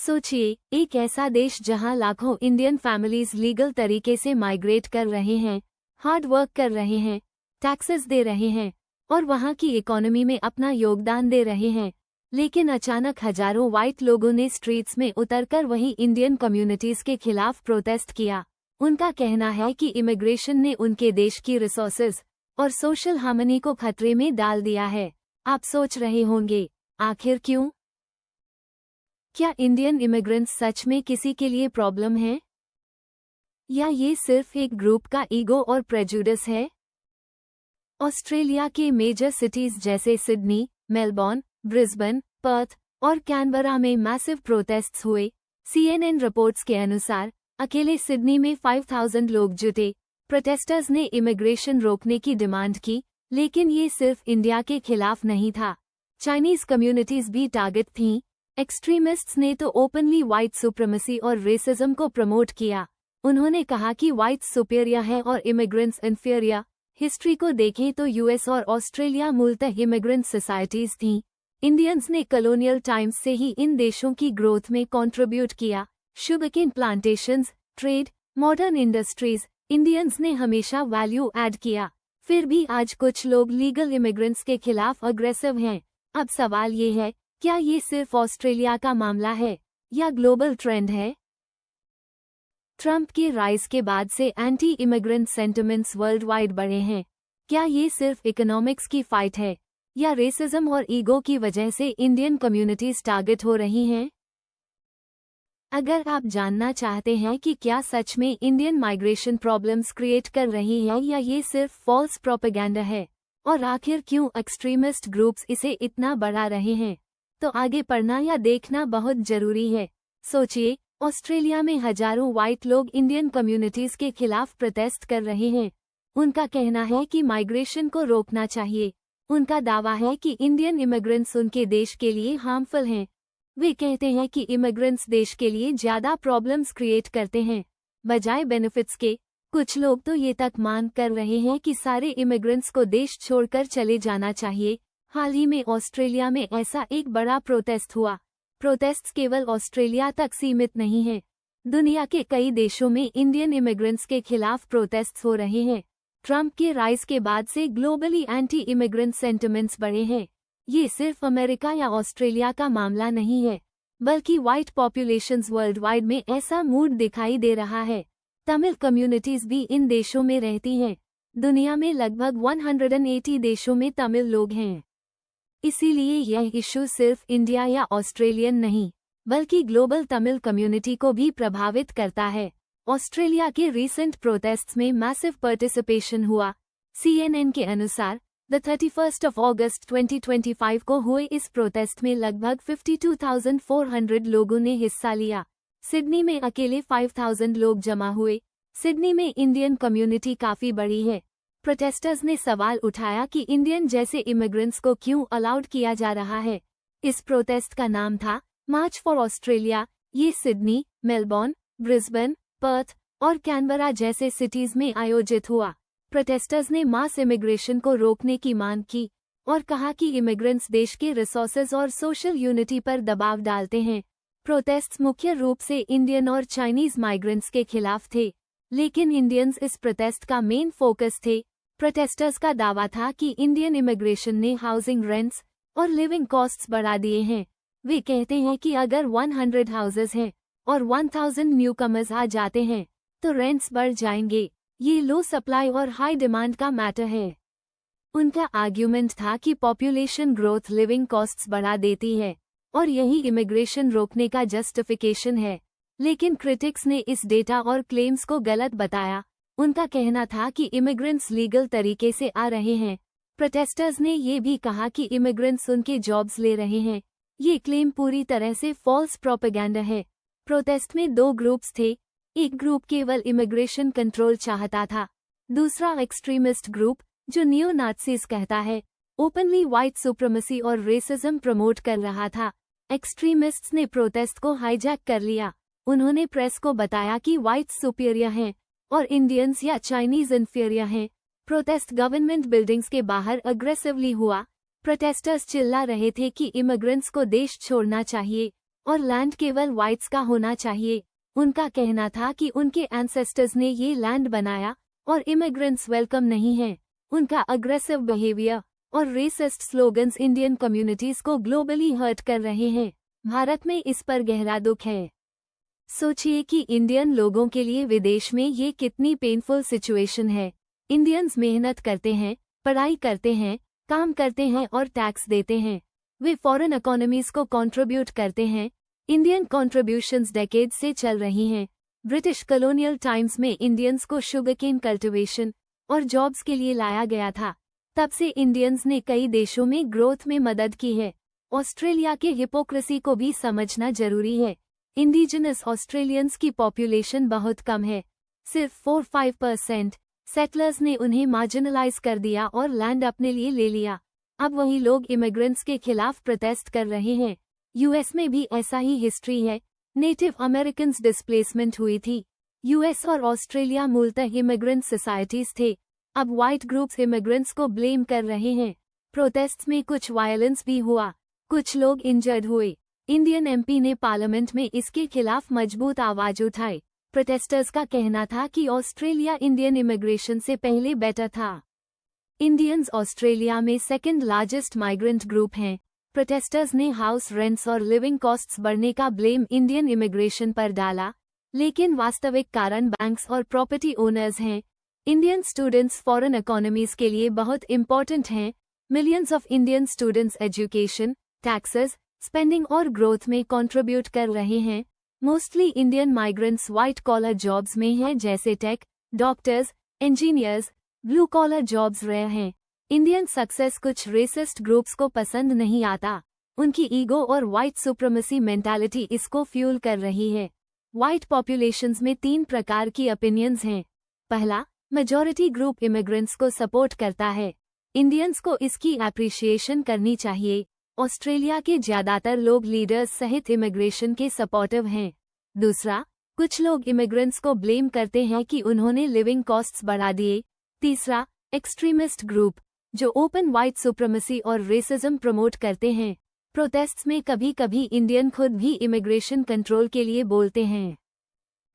सोचिए, एक ऐसा देश जहां लाखों इंडियन फैमिलीज लीगल तरीके से माइग्रेट कर रहे हैं, हार्ड वर्क कर रहे हैं, टैक्सेस दे रहे हैं और वहां की इकोनॉमी में अपना योगदान दे रहे हैं। लेकिन अचानक हजारों वाइट लोगों ने स्ट्रीट्स में उतरकर वही इंडियन कम्युनिटीज के खिलाफ प्रोटेस्ट किया। उनका कहना है कि इमिग्रेशन ने उनके देश की रिसोर्सेज और सोशल हार्मनी को खतरे में डाल दिया है। आप सोच रहे होंगे, आखिर क्यों? क्या इंडियन इमिग्रेंट्स सच में किसी के लिए प्रॉब्लम है, या ये सिर्फ एक ग्रुप का ईगो और प्रेजुडिस है? ऑस्ट्रेलिया के मेजर सिटीज जैसे सिडनी, मेलबोर्न, ब्रिस्बेन, पर्थ और कैनबरा में मैसिव प्रोटेस्ट्स हुए। CNN रिपोर्ट्स के अनुसार अकेले सिडनी में 5,000 लोग जुटे। प्रोटेस्टर्स ने इमिग्रेशन रोकने की डिमांड की, लेकिन ये सिर्फ इंडिया के खिलाफ नहीं था। चाइनीज कम्युनिटीज भी टारगेट थीं। एक्सट्रीमिस्ट्स ने तो ओपनली व्हाइट सुप्रीमेसी और रेसिज्म को प्रमोट किया। उन्होंने कहा कि व्हाइट्स सुपीरियर है और इमिग्रेंट्स इन्फीरियर। हिस्ट्री को देखें तो यूएस और ऑस्ट्रेलिया मूलतः इमिग्रेंट सोसाइटीज थीं। इंडियंस ने कॉलोनियल टाइम्स से ही इन देशों की ग्रोथ में कंट्रीब्यूट किया। Sugarcane plantations, trade, modern industries, Indians ने हमेशा वैल्यू ऐड किया। फिर भी आज कुछ लोग लीगल इमिग्रेंट्स के खिलाफ अग्रेसिव हैं। अब सवाल ये है, क्या ये सिर्फ ऑस्ट्रेलिया का मामला है या ग्लोबल ट्रेंड है? ट्रंप के राइज के बाद से anti immigrant sentiments world wide बढ़े हैं। क्या ये सिर्फ इकोनॉमिक्स की फाइट है या रेसिज्म और ईगो की वजह से इंडियन कम्युनिटीज टारगेट हो रही हैं? अगर आप जानना चाहते हैं कि क्या सच में इंडियन माइग्रेशन प्रॉब्लम्स क्रिएट कर रही है या ये सिर्फ फॉल्स प्रोपेगेंडा है, और आखिर क्यों एक्सट्रीमिस्ट ग्रुप्स इसे इतना बढ़ा रहे हैं, तो आगे पढ़ना या देखना बहुत जरूरी है। सोचिए, ऑस्ट्रेलिया में हजारों वाइट लोग इंडियन कम्युनिटीज के खिलाफ प्रोटेस्ट कर रहे हैं। उनका कहना है कि माइग्रेशन को रोकना चाहिए। उनका दावा है कि इंडियन इमिग्रेंट्स उनके देश के लिए हार्मफुल हैं। वे कहते हैं कि इमिग्रेंट्स देश के लिए ज्यादा प्रॉब्लम्स क्रिएट करते हैं बजाय बेनिफिट्स के। कुछ लोग तो ये तक मांग कर रहे हैं कि सारे इमिग्रेंट्स को देश छोड़कर चले जाना चाहिए। हाल ही में ऑस्ट्रेलिया में ऐसा एक बड़ा प्रोटेस्ट हुआ। प्रोटेस्ट्स केवल ऑस्ट्रेलिया तक सीमित नहीं हैं। दुनिया के कई देशों में इंडियन इमिग्रेंट्स के खिलाफ प्रोटेस्ट्स हो रहे हैं। ट्रंप के राइज के बाद से ग्लोबली एंटी इमिग्रेंट सेंटिमेंट्स बढ़े हैं। ये सिर्फ अमेरिका या ऑस्ट्रेलिया का मामला नहीं है, बल्कि वाइट पॉपुलेशंस वर्ल्ड वाइड में ऐसा मूड दिखाई दे रहा है। तमिल कम्युनिटीज भी इन देशों में रहती हैं। दुनिया में लगभग 180 देशों में तमिल लोग हैं। इसीलिए यह इशू सिर्फ इंडिया या ऑस्ट्रेलियन नहीं, बल्कि ग्लोबल तमिल कम्युनिटी को भी प्रभावित करता है। ऑस्ट्रेलिया के रीसेंट प्रोटेस्ट्स में मैसिव पार्टिसिपेशन हुआ। CNN के अनुसार 31 अगस्त 2025 को हुए इस प्रोटेस्ट में लगभग 52,400 लोगों ने हिस्सा लिया। सिडनी में अकेले 5,000 लोग जमा हुए। सिडनी में इंडियन कम्युनिटी काफी बड़ी है। प्रोटेस्टर्स ने सवाल उठाया कि इंडियन जैसे इमिग्रेंट्स को क्यों अलाउड किया जा रहा है। इस प्रोटेस्ट का नाम था मार्च फॉर ऑस्ट्रेलिया। ये सिडनी, मेलबोर्न, ब्रिस्बेन, पर्थ और कैनबरा जैसे सिटीज में आयोजित हुआ। प्रोटेस्टर्स ने मास इमिग्रेशन को रोकने की मांग की और कहा कि इमिग्रेंट्स देश के रिसोर्सेज और सोशल यूनिटी पर दबाव डालते हैं। प्रोटेस्ट्स मुख्य रूप से इंडियन और चाइनीज माइग्रेंट्स के खिलाफ थे, लेकिन इंडियंस इस प्रोटेस्ट का मेन फोकस थे। प्रोटेस्टर्स का दावा था कि इंडियन इमिग्रेशन ने हाउसिंग रेंट्स और लिविंग कॉस्ट्स बढ़ा दिए हैं। वे कहते हैं कि अगर 100 हाउसेज हैं और 1000 न्यूकमर्स आ जाते हैं तो रेंट्स बढ़ जाएंगे। ये लो सप्लाई और हाई डिमांड का मैटर है। उनका आर्ग्यूमेंट था कि पॉपुलेशन ग्रोथ लिविंग कॉस्ट्स बढ़ा देती है और यही इमिग्रेशन रोकने का जस्टिफिकेशन है। लेकिन क्रिटिक्स ने इस डेटा और क्लेम्स को गलत बताया। उनका कहना था कि इमिग्रेंट्स लीगल तरीके से आ रहे हैं। प्रोटेस्टर्स ने ये भी कहा कि इमिग्रेंट्स उनके जॉब्स ले रहे हैं। ये क्लेम पूरी तरह से फॉल्स प्रोपेगेंडा है। प्रोटेस्ट में दो ग्रुप्स थे। एक ग्रुप केवल इमिग्रेशन कंट्रोल चाहता था। दूसरा एक्सट्रीमिस्ट ग्रुप, जो नियो नाज़ीज कहता है, ओपनली व्हाइट सुप्रीमेसी और रेसिज्म प्रमोट कर रहा था। एक्सट्रीमिस्ट्स ने प्रोटेस्ट को हाईजैक कर लिया। उन्होंने प्रेस को बताया कि व्हाइट्स सुपीरियर हैं और इंडियंस या चाइनीज इन्फीरियर हैं। प्रोटेस्ट गवर्नमेंट बिल्डिंग्स के बाहर अग्रेसिवली हुआ। प्रोटेस्टर्स चिल्ला रहे थे कि इमिग्रेंट्स को देश छोड़ना चाहिए और लैंड केवल व्हाइट्स का होना चाहिए। उनका कहना था कि उनके एंसेस्टर्स ने ये लैंड बनाया और इमिग्रेंट्स वेलकम नहीं हैं। उनका अग्रेसिव बिहेवियर और रेसिस्ट स्लोगन्स इंडियन कम्युनिटीज को ग्लोबली हर्ट कर रहे हैं। भारत में इस पर गहरा दुख है। सोचिए कि इंडियन लोगों के लिए विदेश में ये कितनी पेनफुल सिचुएशन है। इंडियंस मेहनत करते हैं, पढ़ाई करते हैं, काम करते हैं और टैक्स देते हैं। वे फॉरेन इकोनॉमीज को कंट्रीब्यूट करते हैं। इंडियन कंट्रीब्यूशंस डेकेड से चल रही हैं। ब्रिटिश कॉलोनियल टाइम्स में इंडियंस को शुगरकेन कल्टीवेशन और जॉब्स के लिए लाया गया था। तब से इंडियंस ने कई देशों में ग्रोथ में मदद की है। ऑस्ट्रेलिया के हिपोक्रेसी को भी समझना जरूरी है। इंडिजिनस ऑस्ट्रेलियंस की पॉपुलेशन बहुत कम है, सिर्फ 4-5%। सेटलर्स ने उन्हें मार्जिनलाइज कर दिया और लैंड अपने लिए ले लिया। अब वही लोग इमिग्रेंट्स के खिलाफ प्रोटेस्ट कर रहे हैं। यूएस में भी ऐसा ही हिस्ट्री है। नेटिव अमेरिकन्स डिस्प्लेसमेंट हुई थी। यूएस और ऑस्ट्रेलिया मूलतः इमिग्रेंट सोसाइटीज थे। अब व्हाइट ग्रुप्स इमिग्रेंट्स को ब्लेम कर रहे हैं। प्रोटेस्ट्स में कुछ वायलेंस भी हुआ, कुछ लोग इंजर्ड हुए। इंडियन एमपी ने पार्लियामेंट में इसके खिलाफ मजबूत आवाज उठाई। प्रोटेस्टर्स का कहना था कि ऑस्ट्रेलिया इंडियन इमिग्रेशन से पहले बेटर था। इंडियंस ऑस्ट्रेलिया में सेकंड लार्जेस्ट माइग्रेंट ग्रुप हैं। प्रोटेस्टर्स ने हाउस रेंट्स और लिविंग कॉस्ट्स बढ़ने का ब्लेम इंडियन इमिग्रेशन पर डाला, लेकिन वास्तविक कारण बैंक्स और प्रॉपर्टी ओनर्स हैं। इंडियन स्टूडेंट्स फॉरेन इकोनॉमीज के लिए बहुत इंपॉर्टेंट हैं। Millions of Indian students education, taxes, spending और ग्रोथ में कंट्रीब्यूट कर रहे हैं। Mostly Indian migrants white collar jobs में हैं, जैसे tech, doctors, engineers. Blue collar jobs rare हैं। इंडियन सक्सेस कुछ रेसिस्ट ग्रुप्स को पसंद नहीं आता। उनकी ईगो और व्हाइट सुप्रीमेसी मेंटालिटी इसको फ्यूल कर रही है। व्हाइट पॉपुलेशंस में 3 प्रकार की ओपिनियंस हैं। पहला, मेजॉरिटी ग्रुप इमिग्रेंट्स को सपोर्ट करता है। इंडियंस को इसकी एप्रिशिएशन करनी चाहिए। ऑस्ट्रेलिया के ज्यादातर लोग लीडर्स सहित इमिग्रेशन के सपोर्टिव हैं। दूसरा, कुछ लोग इमिग्रेंट्स को ब्लेम करते हैं कि उन्होंने लिविंग कॉस्ट्स बढ़ा दिए। तीसरा, एक्सट्रीमिस्ट ग्रुप जो ओपन व्हाइट सुप्रीमेसी और रेसिज्म प्रमोट करते हैं। प्रोटेस्ट्स में कभी कभी इंडियन खुद भी इमिग्रेशन कंट्रोल के लिए बोलते हैं।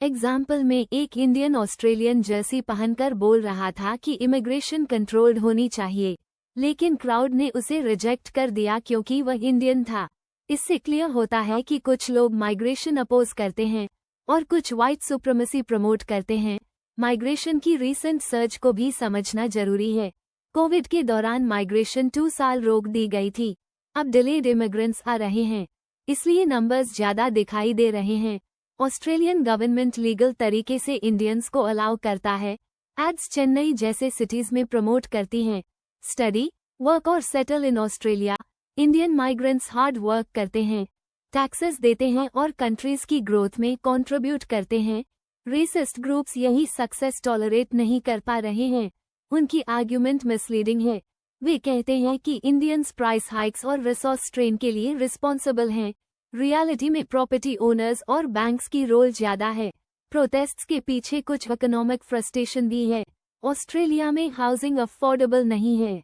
एग्जाम्पल में एक इंडियन ऑस्ट्रेलियन जर्सी पहनकर बोल रहा था कि इमिग्रेशन कंट्रोल्ड होनी चाहिए, लेकिन क्राउड ने उसे रिजेक्ट कर दिया क्योंकि वह इंडियन था। इससे क्लियर होता है कि कुछ लोग माइग्रेशन अपोज करते हैं और कुछ व्हाइट सुप्रीमेसी प्रमोट करते हैं। माइग्रेशन की रीसेंट सर्च को भी समझना जरूरी है। कोविड के दौरान माइग्रेशन 2 साल रोक दी गई थी। अब डिलेड इमिग्रेंट्स आ रहे हैं, इसलिए नंबर्स ज्यादा दिखाई दे रहे हैं। ऑस्ट्रेलियन गवर्नमेंट लीगल तरीके से इंडियंस को अलाउ करता है। एड्स चेन्नई जैसे सिटीज में प्रमोट करती हैं। स्टडी, वर्क और settle in Australia. Indian migrants hard work करते हैं, टैक्सेस देते हैं और कंट्रीज की ग्रोथ में कंट्रीब्यूट करते हैं। रेसिस्ट ग्रुप्स यही सक्सेस टॉलरेट नहीं कर पा रहे हैं। उनकी आर्ग्यूमेंट मिसलीडिंग है। वे कहते हैं कि इंडियंस प्राइस हाइक्स और रिसोर्स स्ट्रेन के लिए रिस्पॉन्सिबल हैं। रियलिटी में प्रॉपर्टी ओनर्स और बैंक्स की रोल ज्यादा है। प्रोटेस्ट्स के पीछे कुछ इकोनॉमिक फ्रस्ट्रेशन भी है। ऑस्ट्रेलिया में हाउसिंग अफोर्डेबल नहीं है।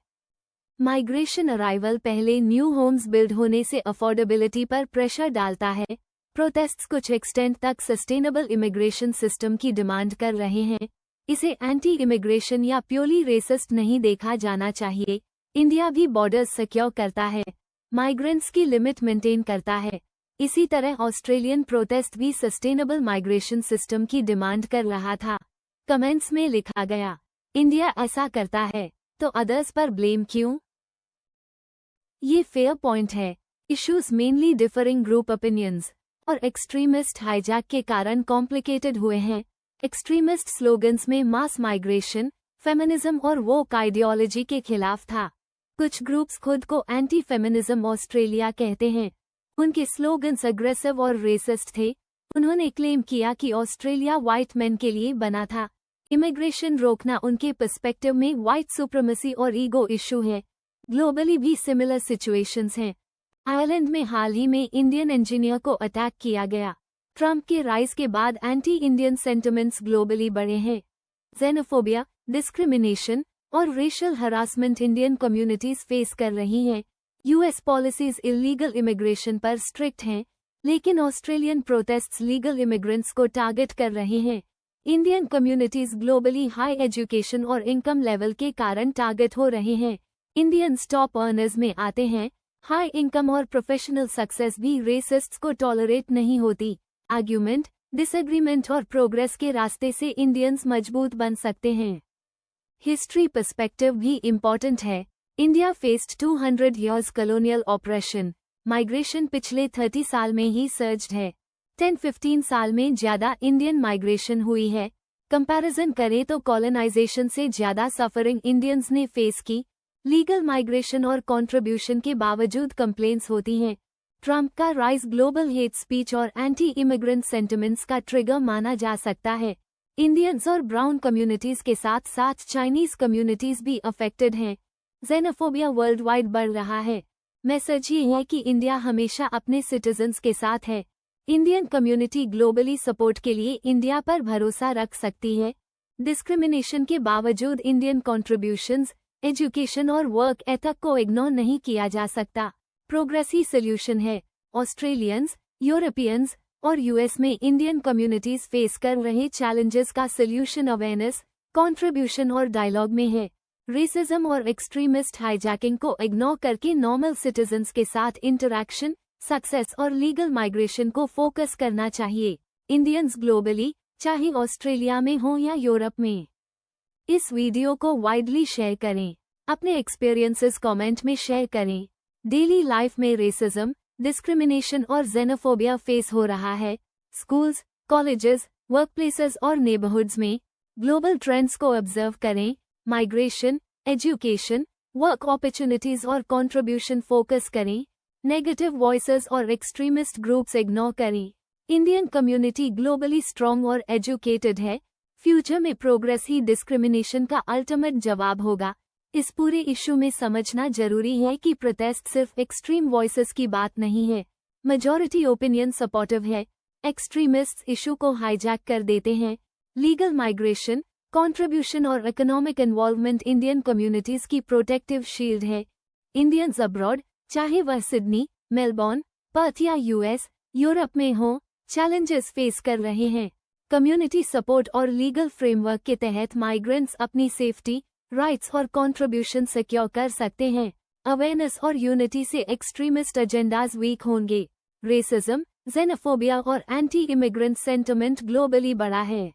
माइग्रेशन अराइवल पहले न्यू होम्स बिल्ड होने से अफोर्डेबिलिटी पर प्रेशर डालता है। प्रोटेस्ट्स कुछ एक्सटेंट तक सस्टेनेबल इमिग्रेशन सिस्टम की डिमांड कर रहे हैं। इसे एंटी इमिग्रेशन या प्योरली रेसिस्ट नहीं देखा जाना चाहिए। इंडिया भी बॉर्डर्स सिक्योर करता है, माइग्रेंट्स की लिमिट मेंटेन करता है। इसी तरह ऑस्ट्रेलियन प्रोटेस्ट भी सस्टेनेबल माइग्रेशन सिस्टम की डिमांड कर रहा था। कमेंट्स में लिखा गया, इंडिया ऐसा करता है तो अदर्स पर ब्लेम क्यों? ये फेयर पॉइंट है। Issues mainly differing group opinions और एक्सट्रीमिस्ट हाईजैक के कारण कॉम्प्लिकेटेड हुए हैं। एक्सट्रीमिस्ट स्लोगन्स में मास माइग्रेशन, फेमिनिज्म और वोक आइडियोलॉजी के खिलाफ था। कुछ ग्रुप्स खुद को एंटी फेमिनिज्म ऑस्ट्रेलिया कहते हैं। उनके स्लोगन्स अग्रेसिव और रेसिस्ट थे। उन्होंने क्लेम किया कि ऑस्ट्रेलिया व्हाइट मेन के लिए बना था। इमिग्रेशन रोकना उनके पर्सपेक्टिव में व्हाइट सुप्रीमेसी और ईगो इशू है। ग्लोबली भी सिमिलर सिचुएशंस हैं। आयरलैंड में हाल ही में इंडियन इंजीनियर को अटैक किया गया। ट्रंप के राइज के बाद एंटी इंडियन सेंटिमेंट्स ग्लोबली बढ़े हैं। जेनोफोबिया, डिस्क्रिमिनेशन और racial harassment Indian communities face कर रही हैं। यूएस पॉलिसीज इलीगल इमिग्रेशन पर स्ट्रिक्ट हैं, लेकिन ऑस्ट्रेलियन प्रोटेस्ट्स लीगल इमिग्रेंट्स को टारगेट कर रहे हैं। Indian communities globally high education और इनकम लेवल के कारण टारगेट हो रहे हैं। इंडियंस टॉप अर्नर्स में आते हैं। हाई इनकम और प्रोफेशनल सक्सेस भी रेसिस्ट्स को टॉलरेट नहीं होती। आर्ग्यूमेंट, डिसएग्रीमेंट और प्रोग्रेस के रास्ते से इंडियंस मजबूत बन सकते हैं। हिस्ट्री पर्सपेक्टिव भी इम्पॉर्टेंट है। India faced 200 years colonial operation. Migration पिछले 30 साल में ही सर्ज्ड है। 10-15 साल में ज्यादा इंडियन माइग्रेशन हुई है। कंपैरिजन करें तो कॉलोनाइजेशन से ज्यादा सफरिंग इंडियंस ने फेस की। लीगल माइग्रेशन और कंट्रीब्यूशन के बावजूद कंप्लेंट्स होती हैं। ट्रंप का राइज ग्लोबल हेट स्पीच और एंटी इमिग्रेंट सेंटिमेंट्स का ट्रिगर माना जा सकता है। इंडियंस और ब्राउन कम्युनिटीज के साथ साथ चाइनीज कम्युनिटीज भी अफेक्टेड हैं। जेनोफोबिया वर्ल्ड वाइड बढ़ रहा है। मैसेज ये है कि इंडिया हमेशा अपने सिटीजन्स के साथ है। इंडियन कम्युनिटी ग्लोबली सपोर्ट के लिए इंडिया पर भरोसा रख सकती है। डिस्क्रिमिनेशन के बावजूद इंडियन कॉन्ट्रीब्यूशंस, एजुकेशन और वर्क एथिक को इग्नोर नहीं किया जा सकता। प्रोग्रेस ही सोल्यूशन है। ऑस्ट्रेलियंस, यूरोपियंस और यूएस में इंडियन कम्युनिटीज फेस कर रहे चैलेंजेस का सोल्यूशन अवेयरनेस, कंट्रीब्यूशन और डायलॉग में है। रेसिज्म और एक्सट्रीमिस्ट हाईजैकिंग को इग्नोर करके नॉर्मल सिटीजन्स के साथ इंटरैक्शन, सक्सेस और लीगल माइग्रेशन को फोकस करना चाहिए। इंडियंस ग्लोबली, चाहे ऑस्ट्रेलिया में हो या यूरोप में। इस वीडियो को वाइडली शेयर करें। अपने एक्सपीरियंसेस कमेंट में शेयर करें। डेली लाइफ में रेसिज्म, डिस्क्रिमिनेशन और जेनोफोबिया फेस हो रहा है। स्कूल्स, कॉलेजेस, वर्कप्लेसेस और नेबरहुड्स में ग्लोबल ट्रेंड्स को ऑब्जर्व करें। माइग्रेशन, एजुकेशन, वर्क अपॉर्चुनिटीज और कंट्रीब्यूशन फोकस करें। नेगेटिव वॉइसेस और एक्सट्रीमिस्ट ग्रुप्स इग्नोर करें। इंडियन कम्युनिटी ग्लोबली स्ट्रॉन्ग और एजुकेटेड है। फ्यूचर में प्रोग्रेस ही डिस्क्रिमिनेशन का अल्टीमेट जवाब होगा। इस पूरे इशू में समझना जरूरी है कि प्रोटेस्ट सिर्फ एक्सट्रीम वॉइसेस की बात नहीं है। मेजॉरिटी ओपिनियन सपोर्टिव है। एक्सट्रीमिस्ट्स इशू को हाईजैक कर देते हैं। लीगल माइग्रेशन, कंट्रीब्यूशन और इकोनॉमिक इन्वॉल्वमेंट इंडियन कम्युनिटीज की प्रोटेक्टिव शील्ड है। इंडियंस अब्रॉड, चाहे वह सिडनी, मेलबॉर्न, पर्थ या यूएस, यूरोप में हो, चैलेंजेस फेस कर रहे हैं। कम्युनिटी सपोर्ट और लीगल फ्रेमवर्क के तहत माइग्रेंट्स अपनी सेफ्टी, राइट्स और कंट्रीब्यूशन सिक्योर कर सकते हैं। अवेयरनेस और यूनिटी से एक्सट्रीमिस्ट एजेंडाज वीक होंगे। रेसिज्म, जेनोफोबिया और एंटी इमिग्रेंट सेंटिमेंट ग्लोबली बढ़ा है।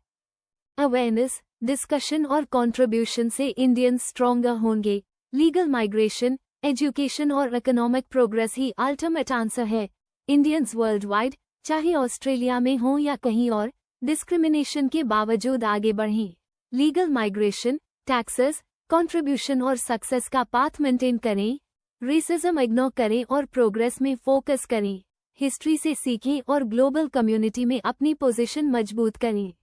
अवेयरनेस, डिस्कशन और कंट्रीब्यूशन से इंडियंस स्ट्रॉन्गर होंगे। लीगल माइग्रेशन, एजुकेशन और इकोनॉमिक प्रोग्रेस ही अल्टीमेट आंसर है। इंडियंस वर्ल्ड वाइड, चाहे ऑस्ट्रेलिया में हो या कहीं और, डिस्क्रिमिनेशन के बावजूद आगे बढ़ें। लीगल माइग्रेशन, टैक्सेस, कंट्रीब्यूशन और सक्सेस का पाथ मेंटेन करें। रेसिज्म इग्नोर करें और प्रोग्रेस में फोकस करें। हिस्ट्री से सीखें और ग्लोबल कम्युनिटी में अपनी पोजीशन मजबूत करें।